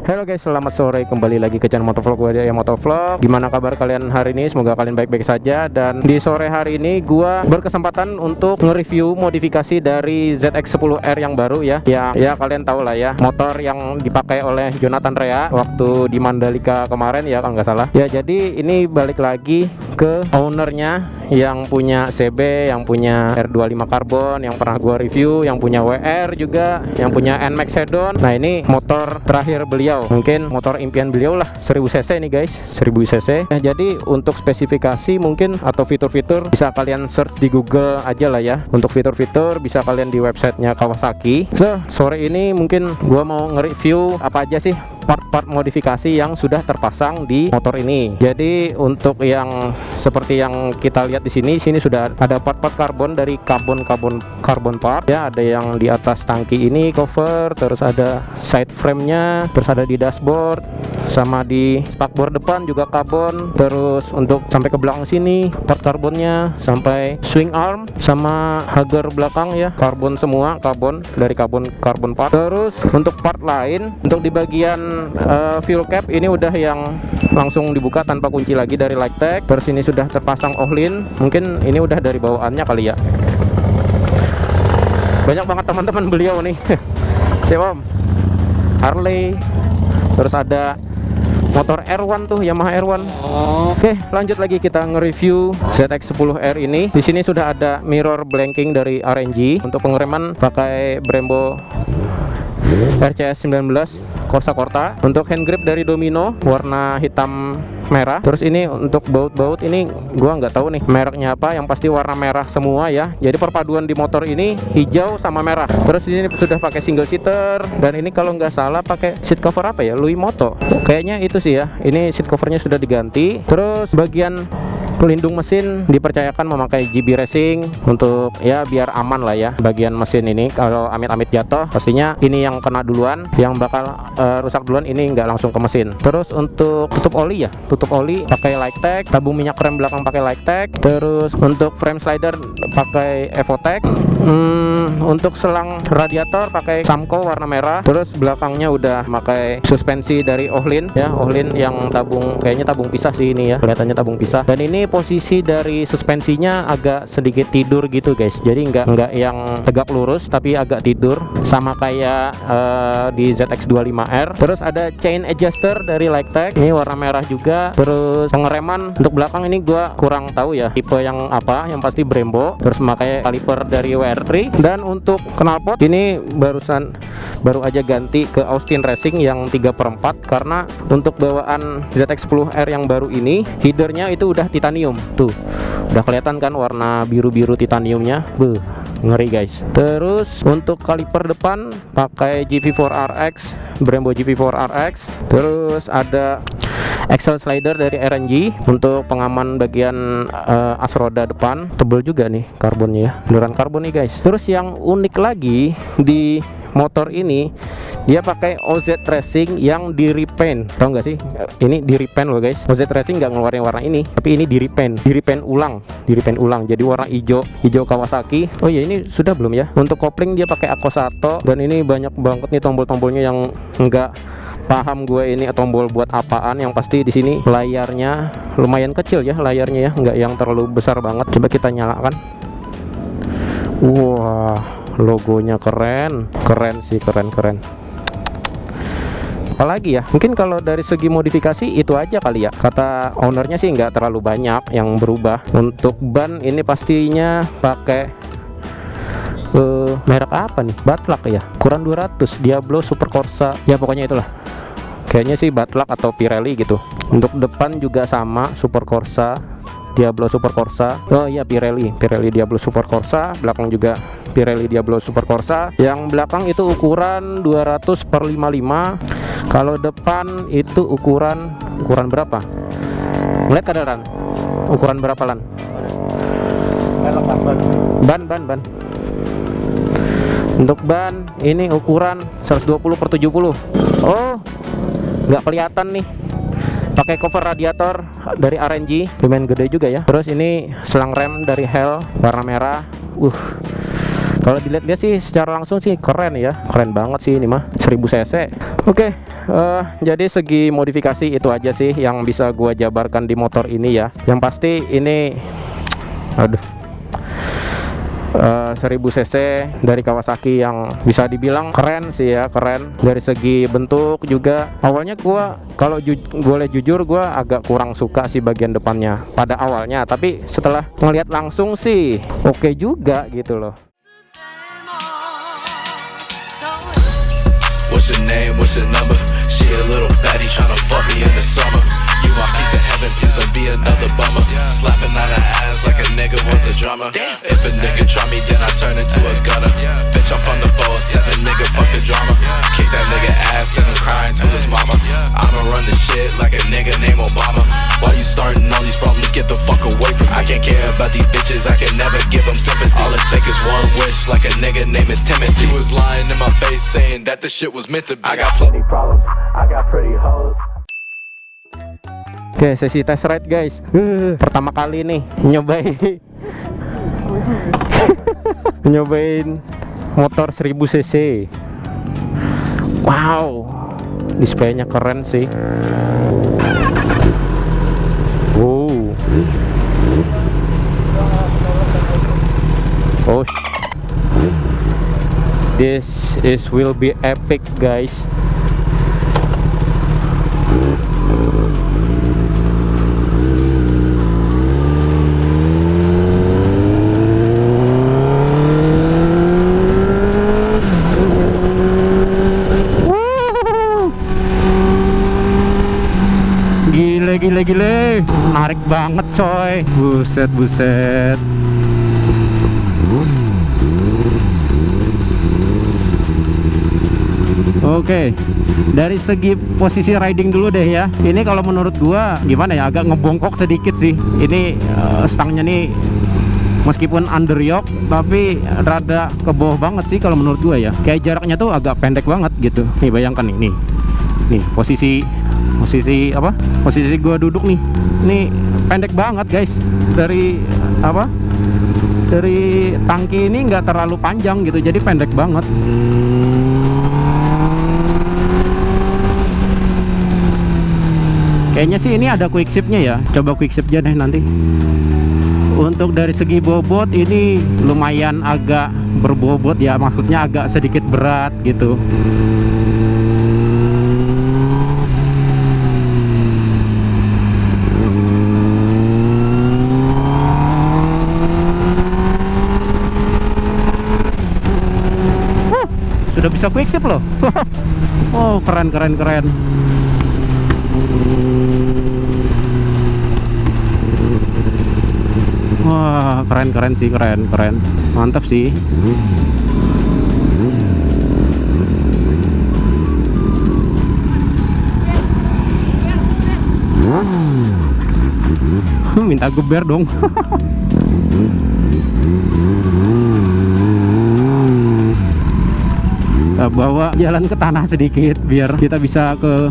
Halo guys, selamat sore, kembali lagi ke channel Motovlog gue ya, Motovlog. Gimana kabar kalian hari ini? Semoga kalian baik-baik saja. Dan di sore hari ini gue berkesempatan untuk nge-review modifikasi dari ZX10R yang baru ya. Ya kalian tahu lah ya, motor yang dipakai oleh Jonathan Rea waktu di Mandalika kemarin ya, kalau nggak salah. Ya, jadi ini balik lagi ke ownernya yang punya CB, yang punya R25 Carbon, yang pernah gua review, yang punya WR juga, yang punya NMAX Sedan. Nah, ini motor terakhir beliau, mungkin motor impian beliau lah, 1000 cc nih guys, 1000 cc. Nah, jadi untuk spesifikasi mungkin atau fitur-fitur bisa kalian search di Google aja lah ya. Untuk fitur-fitur bisa kalian di websitenya Kawasaki. Sore ini mungkin gua mau nge-review apa aja sih part-part modifikasi yang sudah terpasang di motor ini. Jadi untuk yang seperti yang kita lihat di sini sudah ada part-part karbon dari karbon part ya. Ada yang di atas tangki ini cover, terus ada side frame-nya, terus ada di dashboard, sama di spakbor depan juga karbon. Terus untuk sampai ke belakang sini part karbonnya, sampai swing arm sama hager belakang ya, karbon semua, karbon dari karbon part. Terus untuk part lain, untuk di bagian fuel cap ini udah yang langsung dibuka tanpa kunci lagi dari Lightech. Terus ini sudah terpasang Ohlin, mungkin ini udah dari bawaannya kali ya. Banyak banget teman-teman beliau nih. Siapa? Harley. Terus ada motor R1 tuh, Yamaha R1. Oke, lanjut lagi kita nge-review ZX10R ini. Di sini sudah ada mirror blanking dari RNG. Untuk pengereman pakai Brembo RCS 19 Corsa. Untuk hand grip dari Domino warna hitam merah. Terus ini untuk baut-baut ini gua nggak tahu nih mereknya apa, yang pasti warna merah semua ya. Jadi perpaduan di motor ini hijau sama merah. Terus ini sudah pakai single seater, dan ini kalau nggak salah pakai seat cover apa ya, Louis Moto kayaknya itu sih ya. Ini seat covernya sudah diganti. Terus bagian pelindung mesin dipercayakan memakai GB Racing untuk ya biar aman lah ya. Bagian mesin ini kalau amit-amit jatuh pastinya ini yang kena duluan, yang bakal rusak duluan ini nggak langsung ke mesin. Terus untuk tutup oli ya, tutup oli pakai Lightech, tabung minyak rem belakang pakai Lightech. Terus untuk frame slider pakai Evotech. Untuk selang radiator pakai Samco warna merah. Terus belakangnya udah pakai suspensi dari Ohlin ya, Ohlin yang tabung, kayaknya tabung pisah sih ini ya, kelihatannya tabung pisah. Dan ini posisi dari suspensinya agak sedikit tidur gitu guys, jadi nggak yang tegak lurus tapi agak tidur, sama kayak di ZX25R. Terus ada chain adjuster dari Lightech, ini warna merah juga. Terus pengereman untuk belakang ini gua kurang tahu ya tipe yang apa, yang pasti Brembo. Terus memakai kaliper dari WR3. Dan untuk knalpot ini baru aja ganti ke Austin Racing yang 3/4, karena untuk bawaan ZX10R yang baru ini headernya itu udah titanium tuh, udah kelihatan kan warna biru-biru titaniumnya. Ngeri guys. Terus untuk kaliper depan pakai GV4RX, Brembo GV4RX. Terus ada axle slider dari RNG untuk pengaman bagian as roda depan. Tebel juga nih karbonnya ya, beneran karbon nih guys. Terus yang unik lagi di motor ini, dia pakai OZ Racing yang di repaint. Tahu nggak sih? Ini di repaint loh guys. OZ Racing nggak ngeluarin warna ini, tapi ini di repaint ulang. Jadi warna hijau Kawasaki. Oh ya, ini sudah belum ya? Untuk kopling dia pakai Akosato. Dan ini banyak banget nih tombol-tombolnya yang nggak paham gue ini tombol buat apaan. Yang pasti di sini layarnya lumayan kecil ya, layarnya ya, nggak yang terlalu besar banget. Coba kita nyalakan. Wah, logonya keren sih, keren. Apalagi ya, mungkin kalau dari segi modifikasi itu aja kali ya. Kata ownernya sih nggak terlalu banyak yang berubah. Untuk ban ini pastinya pakai merek apa nih, Batlak ya, ukuran 200 Diablo Super Corsa ya, pokoknya itulah, kayaknya sih Batlak atau Pirelli gitu. Untuk depan juga sama, Super Corsa, Diablo Super Corsa. Oh iya, Pirelli Diablo Super Corsa. Belakang juga Pirelli Diablo Super Corsa. Yang belakang itu ukuran 200/55. Kalau depan itu ukuran berapa? Ngeliat kaderan ukuran berapa lan? Ban. Untuk ban ini ukuran 120/70. Oh, nggak kelihatan nih. Pakai cover radiator dari RNG, lumayan gede juga ya. Terus ini selang rem dari Hell warna merah. Kalau dilihat-lihat sih secara langsung sih keren ya, keren banget sih ini mah 1000 cc. Oke, jadi segi modifikasi itu aja sih yang bisa gua jabarkan di motor ini ya. Yang pasti ini, aduh, 1000 cc dari Kawasaki yang bisa dibilang keren sih ya, keren dari segi bentuk juga. Awalnya gua kalau boleh jujur, gua agak kurang suka sih bagian depannya pada awalnya, tapi setelah ngelihat langsung sih oke juga gitu loh. What's your name? What's your number? She a little baddie tryna fuck me in the summer. You my piece of heaven, please don't be another bummer. Slapping on her ass like a nigga was a drummer. If a nigga try me, then I turn into a gunner. Bitch, I'm from the 407, nigga, fuck the drama. Kick that nigga ass and I'm crying to his mama. I'ma run the shit like a nigga named Obama. Why you starting all these problems? Get the fuck away from me. I can't care about these bitches, I can never give them sympathy. All it take is one wish like a nigga name is Timothy. He was lying in my face saying that the shit was meant to be. I got plenty problems, I got pretty hoes. Oke, sesi test ride guys. Pertama kali nih nyobain motor 1000 cc. Wow, displaynya keren sih. Oh, oh, this will be epic guys. Gile, menarik banget coy. Buset. Oke, dari segi posisi riding dulu deh ya. Ini kalau menurut gua gimana ya, agak ngebongkok sedikit sih. Ini stangnya nih meskipun under yoke tapi rada ke bawah banget sih kalau menurut gua ya. Kayak jaraknya tuh agak pendek banget gitu. Nih bayangkan nih posisi apa? Posisi gua duduk nih. Ini pendek banget guys. Dari tangki ini nggak terlalu panjang gitu, jadi pendek banget. Kayaknya sih ini ada quick shift-nya ya. Coba quick shift aja deh nanti. Untuk dari segi bobot ini lumayan agak berbobot ya, maksudnya agak sedikit berat gitu. Sudah bisa quick shift loh. Oh, keren. Wah, keren sih, keren. Mantap sih. Minta geber dong. Kita bawa jalan ke tanah sedikit biar kita bisa ke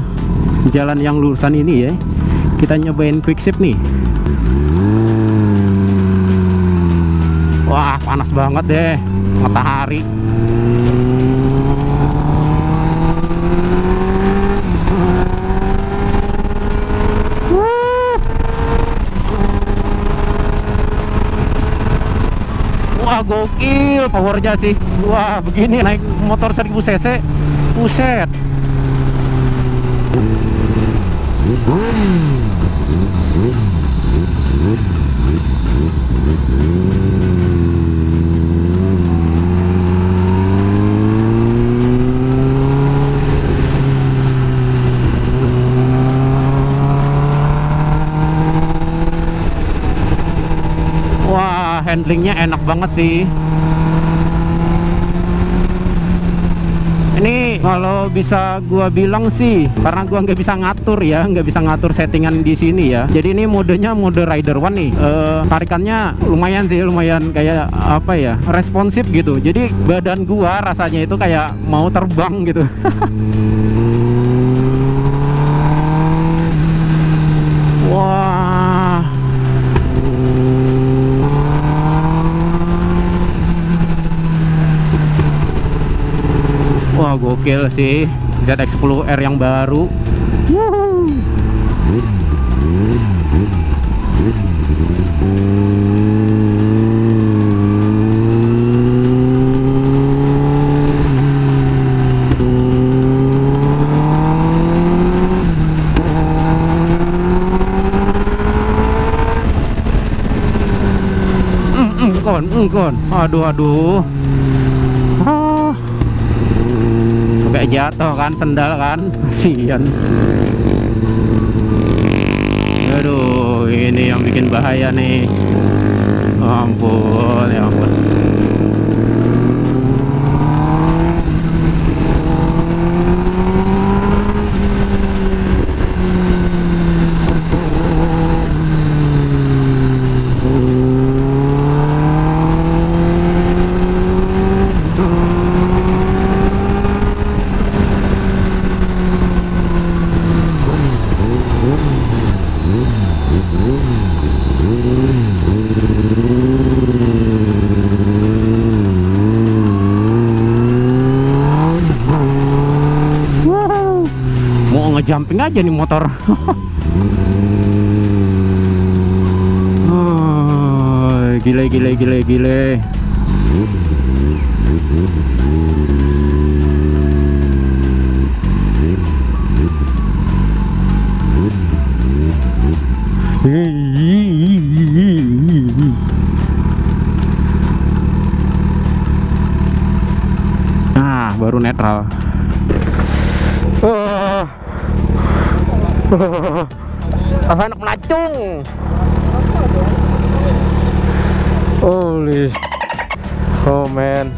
jalan yang lurusan ini ya. Kita nyobain quick shift nih. Wah, panas banget deh matahari. Wah, gokil powernya sih. Wah, begini naik motor 1000 cc. Buset. Wah, handlingnya enak banget sih. Ini kalau bisa gua bilang sih, karena gua nggak bisa ngatur ya, nggak bisa ngatur settingan di sini ya. Jadi ini modenya mode Rider One nih. Tarikannya lumayan sih, lumayan kayak apa ya, responsif gitu. Jadi badan gua rasanya itu kayak mau terbang gitu. Wah. gokil sih ZX-10R yang baru. Wuhu. Kon. Aduh. Kayak jatuh kan sendal kan, kasihan. Aduh, ini yang bikin bahaya nih. Ampun, ya ampun. Jumping aja nih motor. Oh, gile. Nah, baru netral. Rasanya melacung. Holy. Oh man.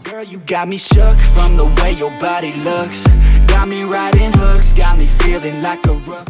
Girl, you got me shook from the way your body looks. Got me riding hooks, got me feeling like a rook.